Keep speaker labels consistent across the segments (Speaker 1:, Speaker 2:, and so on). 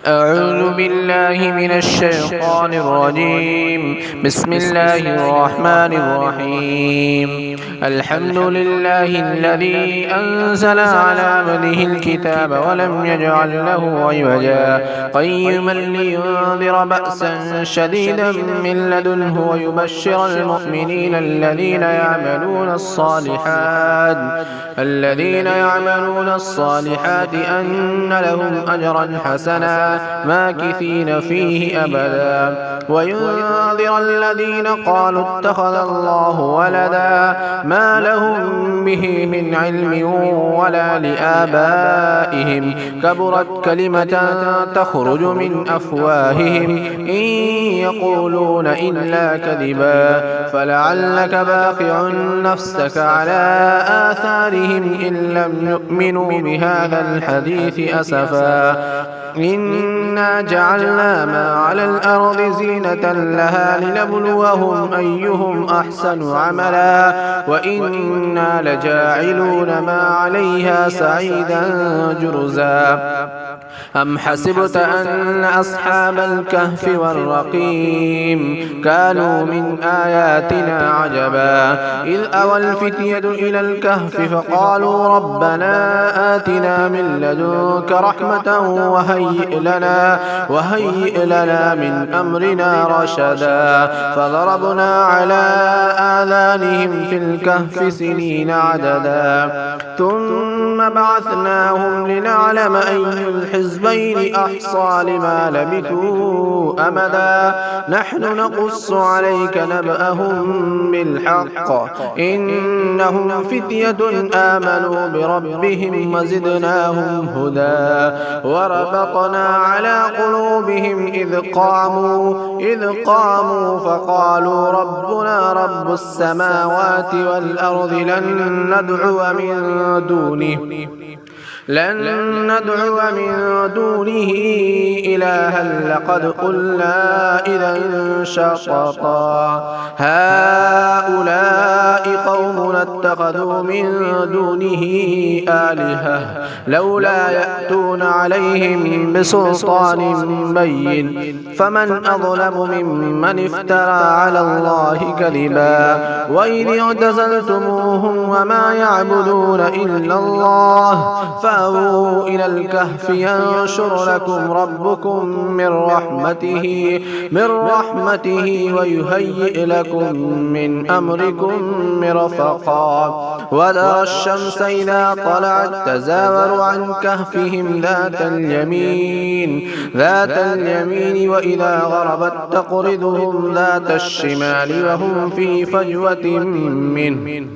Speaker 1: أعوذ بالله من الشيطان الرجيم. بسم الله الرحمن الرحيم. الحمد لله الذي أنزل على عبده الكتاب ولم يجعل له عوجا قيما لينذر بأسا شديدا من لدنه ويبشر المؤمنين الذين يعملون الصالحات أن لهم أجرا حسنا ماكثين فيه أبدا وينذر الذين قالوا اتخذ الله ولدا ما لهم به من علم ولا لآبائهم كبرت كلمة تخرج من أفواههم إن يقولون إلا كذبا فلعلك باخع نفسك على آثارهم إن لم يؤمنوا بهذا الحديث أسفا إنا جعلنا ما على الأرض زينة لها لنبلوهم أيهم أحسن عملا وإنا لجاعلون ما عليها سعيدا جرزا أم حسبت أن أصحاب الكهف والرقيم كانوا من آياتنا عجبا إذ أوى الفتية إلى الكهف فقالوا ربنا آتنا من لدنك رحمة وهيئ لنا من أمرنا رشدا فضربنا على آذانهم في الكهف سنين عددا ثم بعثناهم لنعلم أي الحزبين أحصى لما لبثوا أمدا نحن نقص عليك نبأهم بالحق إنهم فتية آمنوا بربهم وزدناهم هدى وربطنا على قلوبهم إذ قاموا فقالوا ربنا رب السماوات والأرض لن ندعو من دونه إلها لقد قلنا إذا شططا هؤلاء قوم اتخذوا من دونه آلهة لولا يأتون عليهم بسلطان بين فمن أظلم ممن افترى على الله كذبا وإذ اعتزلتموهم وما يعبدون إلا الله فأووا إلى الكهف ينشر لكم ربكم من رحمته ويهيئ لكم من أمركم مرفقا وترى الشمس إذا طلعت تزاور عن كهفهم ذات اليمين وإذا غربت تقرضهم ذات الشمال وهم في فجوة منه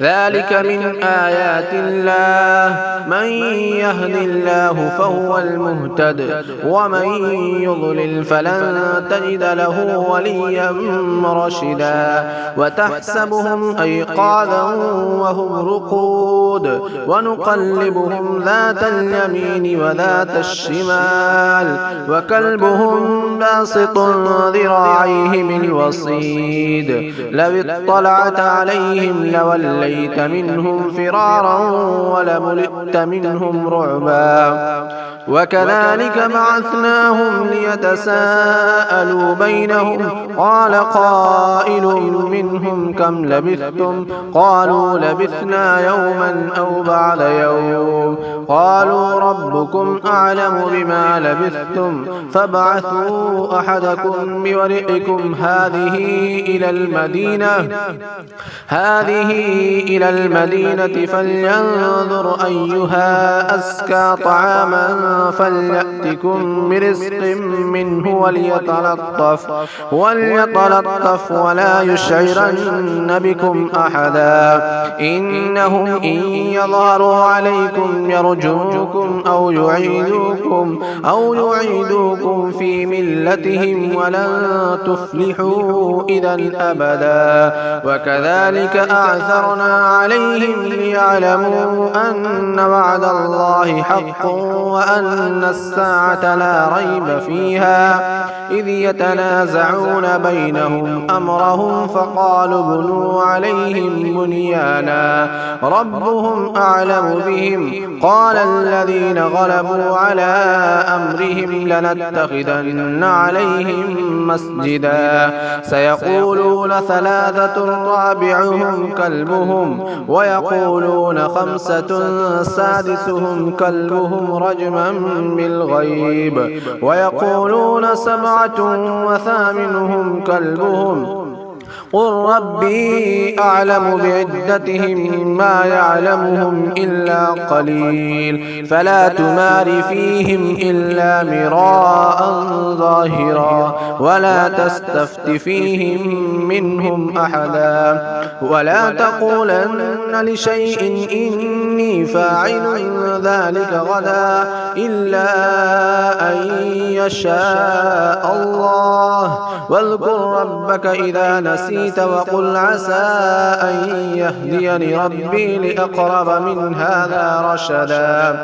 Speaker 1: ذلك من آيات الله من يهد الله فهو المهتد ومن يضلل فلن تجد له وليا مرشدا وتحسبهم أيقاظا وهم رقود ونقلبهم ذات اليمين وذات الشمال وكلبهم باسط ذراعيه بالوصيد لو اطلعت عليهم لوليت منهم فرارا ولملئت منهم رعبا وكذلك بعثناهم ليتساءلوا بينهم قال قائل منهم كم لبثتم قالوا لبثنا يوما أو بعد يوم قالوا ربكم أعلم بما لبثتم فابعثوا أحدكم بورقكم هذه إلى المدينة فلينظر أيها أزكى طعاما فليأتكم برزق منه وليتلطف ولا يشعرن بكم أحدا إنهم إن يظهروا عليكم يرجوكم أو يعيدوكم في ملتهم ولن تفلحوا إذا أبدا وكذلك أعثرنا عليهم ليعلموا أن وعد الله حق وأن وأن الساعة لا ريب فيها إذ يتنازعون بينهم أمرهم فقالوا بنوا عليهم بنيانا ربهم أعلم بهم قال الذين غلبوا على أمرهم لنتخذن عليهم مسجدا سيقولون ثلاثة رابعهم كلبهم ويقولون خمسة سادسهم كلبهم رجما بالغيب ويقولون سبعة وثامنهم كلبهم قل ربي أعلم بعدتهم ما يعلمهم إلا قليل فلا تمار فيهم إلا مراء ظاهرا ولا تستفت فيهم منهم أحدا ولا تقولن لشيء إني فاعل ذلك غدا إلا أن يشاء الله واذكر ربك إذا نسيت وقل عسى أن يهديني ربي لأقرب من هذا رشدا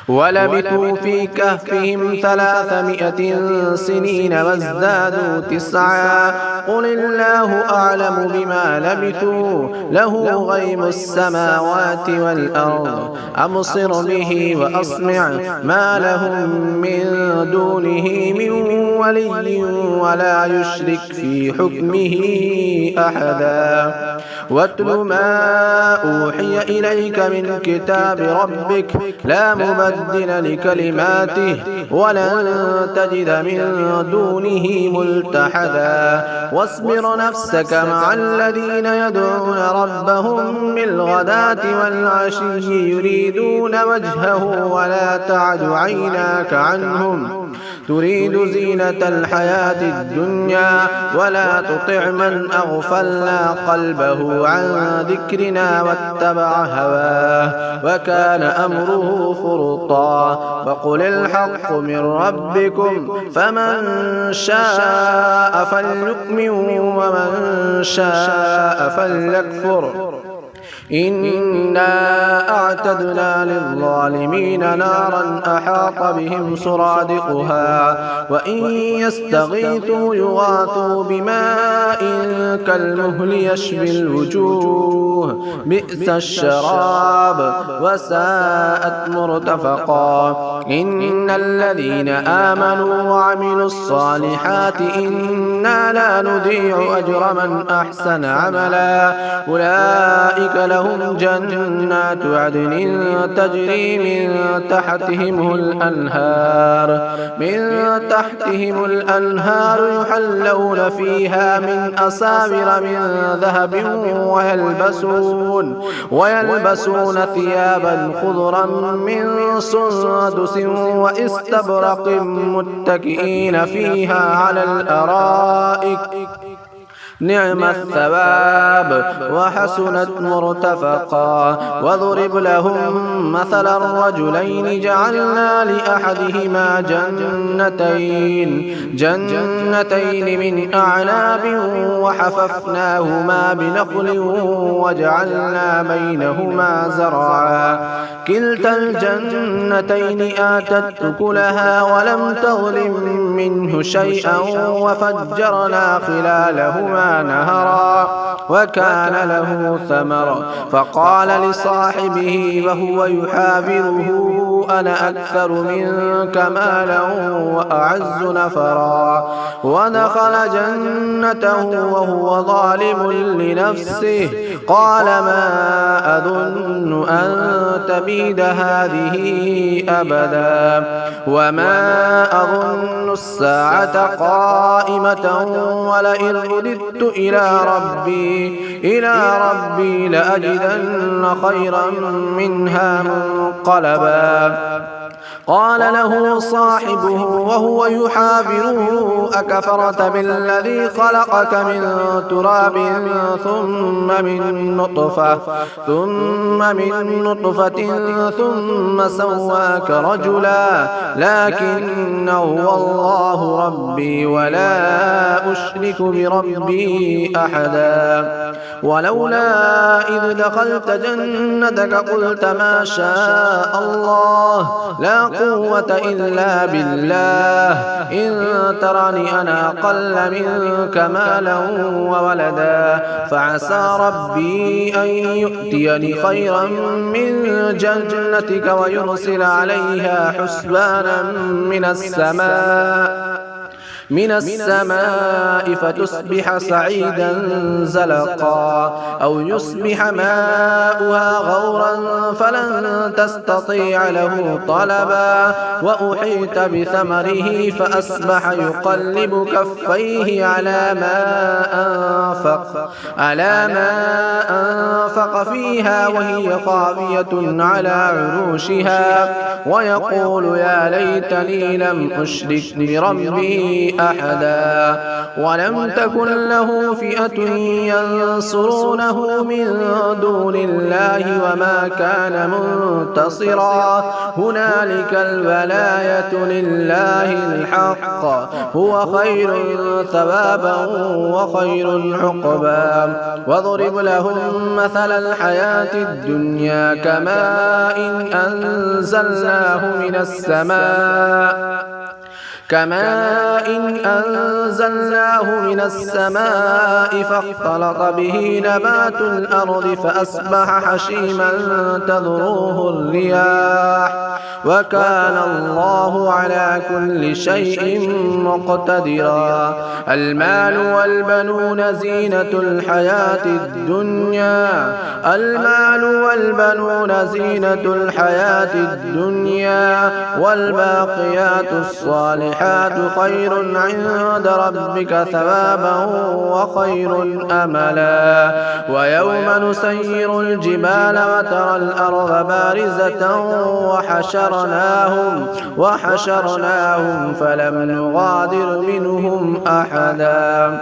Speaker 1: ولبثوا في كهفهم 300 سنين وازدادوا 9 قل الله أعلم بما لبثوا له غيب السماوات والأرض أبصر به وأسمع ما لهم من دونه من ولي ولا يشرك في حكمه أحدا واتل ما أوحي إليك من كتاب ربك لا مبدل لكلماته ولن تجد من دونه ملتحدا واصبر نفسك مع الذين يدعون ربهم بالغداة والعشي يريدون وجهه ولا تعد عيناك عنهم تريد زينة الحياة الدنيا ولا تطع من أغفلنا قلبه عن ذكرنا واتبع هواه وكان أمره فرطا فقل الحق من ربكم فمن شاء فليؤمن ومن شاء فليكفر إنا أعتدنا للظالمين نارا أحاط بهم سرادقها وإن يستغيثوا يغاثوا بماء كالمهل يشوي الوجوه بئس الشراب وساءت مرتفقا إن الذين آمنوا وعملوا الصالحات إنا لا نضيع أجر من أحسن عملا أولئك لهم جنات عدن تجري من تحتهم الأنهار يحلون فيها من أساور من ذهب ويلبسون ثيابا خضرا من سندس واستبرق متكئين فيها على الأرائك نعم الثواب وحسنت مرتفقا وضرب لهم مثل الرجلين جعلنا لأحدهما جنتين من أعناب وحففناهما بنخل وجعلنا بينهما زرعا كلتا الجنتين آتت أكلها ولم تظلم منه شيئا وفجرنا خلالهما نهرا وكان له ثمر فقال لصاحبه وهو يحاوره أنا أكثر منك مالا وأعز نفرا ودخل جنته وهو ظالم لنفسه قال ما أظن أن تبيد هذه أبدا وما أظن الساعة قائمة ولئن رددت إلى ربي لأجدن خيرا منها منقلبا قال له صاحبه وهو يحاوره أكفرت بالذي خلقك من تراب ثم من نطفة ثم سواك رجلا لكن هو الله ربي ولا أشرك بربي أحدا ولولا إذ دخلت جنتك قلت ما شاء الله لا قوة إلا بالله إن ترني أنا أقل منك مالا وولدا فعسى ربي أن يؤتيني خيرا من جنتك ويرسل عليها حسبانا من السماء فتصبح صعيدا زلقا أو يصبح ماؤها غورا فلن تستطيع له طلبا وأحيط بثمره فأصبح يقلب كفيه على ما أنفق فيها وهي خاوية على عروشها ويقول يا ليتني لم أشرك بربي أحدا ولم تكن له فئة ينصرونه من دون الله وما كان منتصرا هنالك الولاية لله الحق هو خير ثوابا وخير عقبا واضرب لهم مثل الحياة الدنيا كماء أنزلناه من السماء فاختلط به نبات الأرض فأصبح حشيما تذروه الرياح وكان الله على كل شيء مقتدرا المال والبنون زينة الحياة الدنيا والباقيات الصالحات خير عند ربك ثوابا وخير أملا ويوم نسير الجبال وترى الأرض بارزة وحشرناهم فلم نغادر منهم أحدا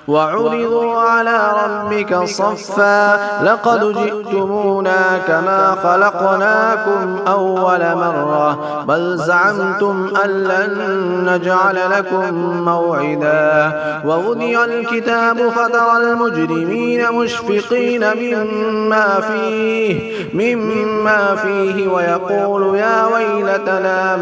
Speaker 1: وعرضوا على ربك صفا لقد جئتمونا كما خلقناكم أول مرة بل زعمتم أن لن نجعل لكم موعدا ووضع الكتاب فترى المجرمين مشفقين مما فيه ويقول يا ويلتنا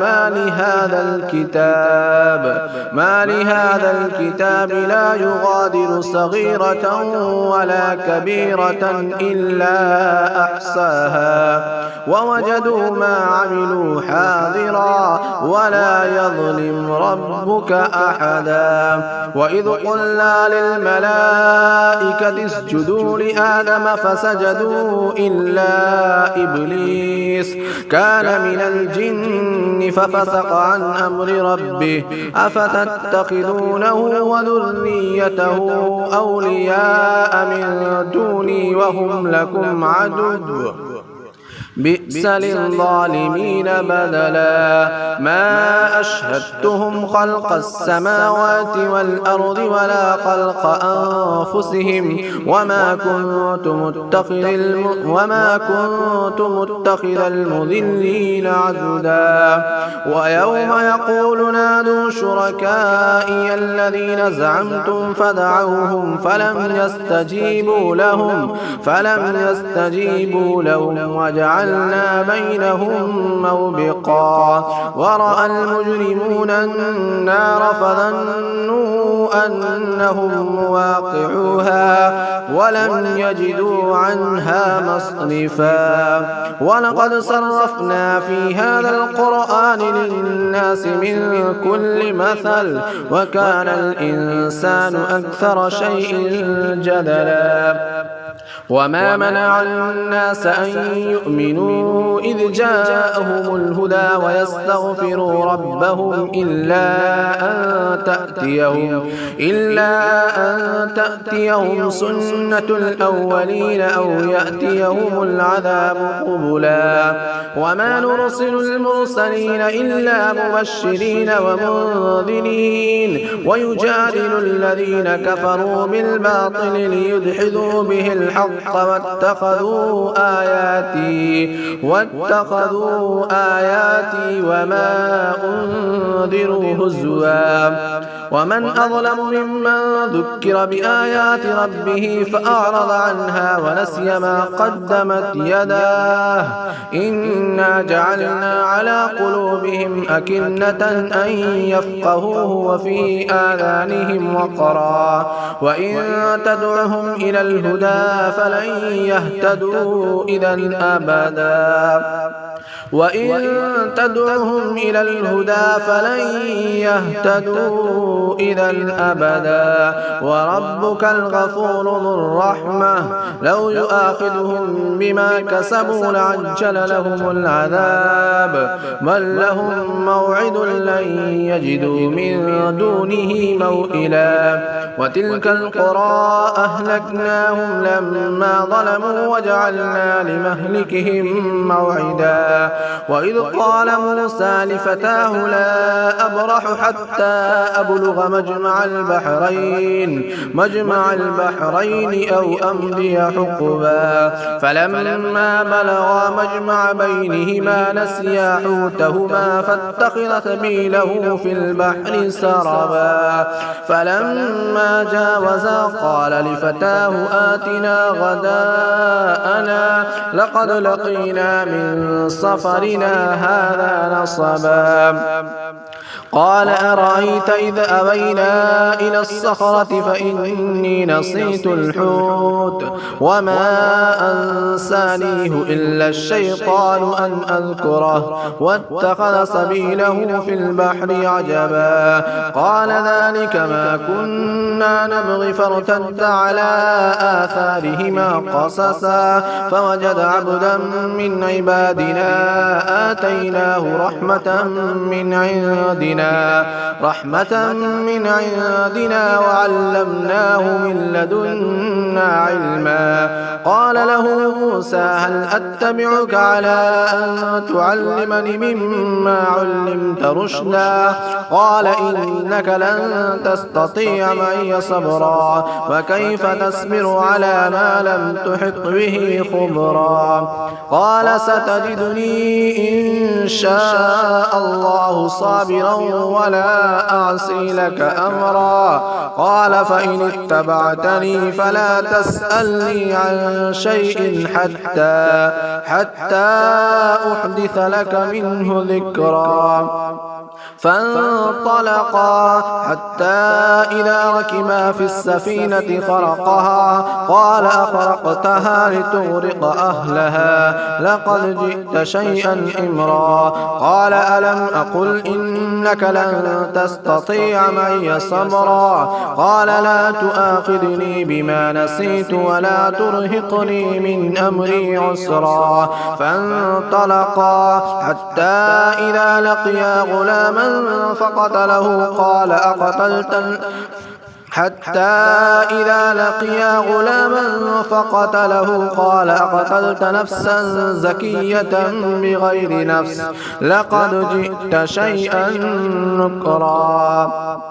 Speaker 1: ما لهذا الكتاب لا يغادر صغيرة ولا كبيرة إلا أحصاها ووجدوا ما عملوا حاضرا ولا يظلم ربك أحدا وإذ قلنا للملائكة اسجدوا لآدم فسجدوا إلا إبليس كان من الجن ففسق عن أمر ربه أفتتخذونه وذريته أولياء من دوني وهم لكم عدو بئس للظالمين بدلا ما أشهدتهم خلق السماوات والأرض ولا خلق أنفسهم وما كنت متخذ المضلين عضدا ويوم يقول نادوا شركائي الذين زعمتم فدعوهم فلم يستجيبوا لهم وجعلنا بينهم موبقا ورأى المجرمون النار فظنوا أنهم مواقعوها ولم يجدوا عنها مصرفا ولقد صرفنا في هذا القرآن للناس من كل مثل وكان الإنسان أكثر شيء جدلا وما منع الناس أن يؤمنوا إذ جاءهم الهدى ويستغفروا ربهم إلا أن تأتيهم سنة الأولين أو يأتيهم العذاب قبلا وما نرسل المرسلين إلا مبشرين ومنذرين ويجادل الذين كفروا بالباطل ليدحضوا به الحق الحق واتخذوا آياتي وما أنذروا هزوا ومن أظلم ممن ذكر بآيات ربه فأعرض عنها ونسي ما قدمت يداه إنا جعلنا على قلوبهم أكنة أن يفقهوه وفي آذانهم وقرا وإن تدعهم إلى الهدى فلن يهتدوا إذا أبدا وربك الغفور ذو الرحمة لو يؤاخذهم بما كسبوا لعجل لهم العذاب بل لهم موعد لن يجدوا من دونه موئلا وتلك القرى أهلكناهم لما ظلموا وجعلنا لمهلكهم موعدا وإذ قال موسى لفتاه لا أبرح حتى أبلغ مجمع البحرين أو أمضي حقبا فلما بلغا مجمع بينهما نسيا حوتهما فاتخذ سبيله في البحر سربا فلما جاوزا قال لفتاه آتنا غداءنا لقد لقينا من سفرنا هذا نصبا قال أرأيت إذ أوينا إلى الصخرة فإني نسيت الحوت وما أنسانيه إلا الشيطان أن أذكره واتخذ سبيله في البحر عجبا قال ذلك ما كنا نبغي فارتد على آثارهما قصصا فوجد عبدا من عبادنا آتيناه رحمة من عندنا وعلمناه من لدنا علما قال له موسى هل أتبعك على أن تعلمني مما علمت رشدا قال إنك لن تستطيع معي صبرا وكيف تصبر على ما لم تحط به خبرا قال ستجدني إن شاء الله صابرا ولا أعصي لك أمرا قال فإن اتبعتني فلا تسألني عن شيء حتى أحدث لك منه ذكرا فانطلقا حتى إذا ركبا في السفينة خرقها قال أخرقتها لتغرق أهلها لقد جئت شيئا إمرا قال ألم أقل إنك لن تستطيع معي صبرا قال لا تؤاخذني بما نسيت ولا ترهقني من أمري عسرا فانطلقا حتى إذا لقيا غلاما فقتله قال أقتلت نفسا زكية بغير نفس لقد جئت شيئا نكرا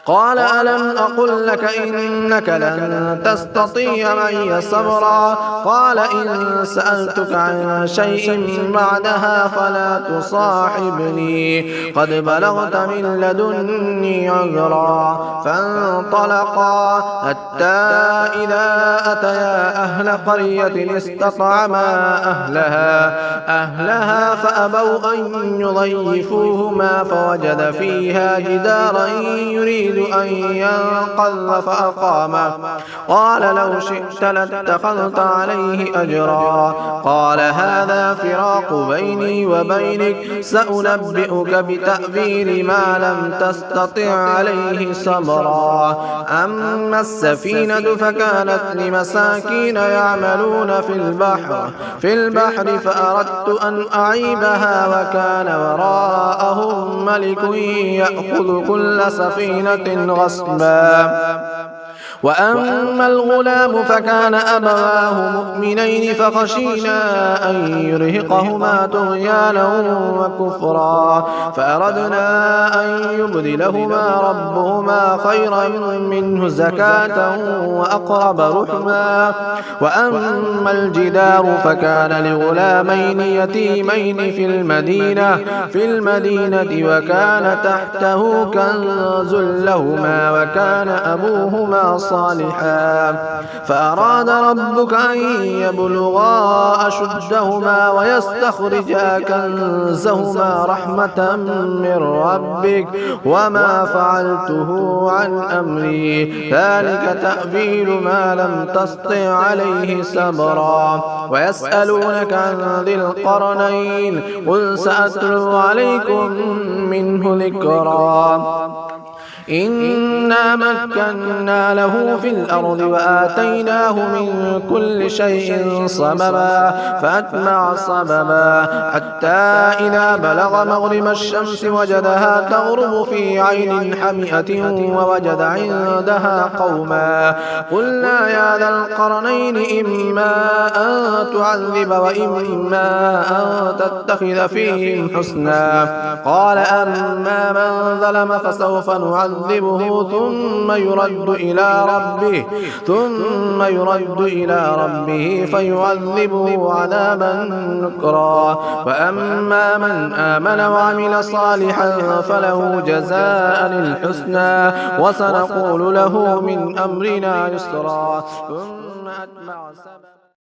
Speaker 1: قال ألم أقل لك إنك لن تستطيع معي صبرا قال إن سألتك عن شيء بعدها فلا تصاحبني قد بلغت من لدني عذرا فانطلقا حتى إذا أتيا أهل قرية استطعما أهلها فأبوا أن يضيفوهما فوجد فيها جدارا يريد أن ينقض فأقامه قال لو شئت لاتخذت عليه أجرا قال هذا فراق بيني وبينك سأنبئك بتأويل ما لم تستطع عليه صبرا أما السفينة فكانت لمساكين يعملون في البحر فأردت أن أعيبها وكان وراءهم ملك يأخذ كل سفينة غصبا وأما الغلام فكان أبواه مؤمنين فخشينا أن يرهقهما طغيانا وكفرا فأردنا أن يبدلهما ربهما خيرا منه زكاة وأقرب رحما. وأما الجدار فكان لغلامين يتيمين في المدينة وكان تحته كنز لهما وكان أبوهما صالحا فأراد ربك أن يبلغا أشدهما ويستخرجا كنزهما رحمة من ربك وما فعلته عن أمري ذلك تأويل ما لم تسطع عليه صبرا. ويسألونك عن ذي القرنين قل سأتلو عليكم منه ذكرا. إنا مكنا له في الأرض وآتيناه من كل شيء صببا فأتبع صببا حتى إذا بلغ مغرب الشمس وجدها تغرب في عين حمئة ووجد عندها قوما قلنا يا ذا القرنين إما أن تعذب وإما أن تتخذ فيهم حسنا قال أما من ظلم فسوف نعذبه ثم يرد إلى ربه فيعذبه عذابا نكرا. وأما من آمن وعمل صالحا فله جزاء الحسنى وسنقول له من أمرنا يسرا ثم أتبع سببا.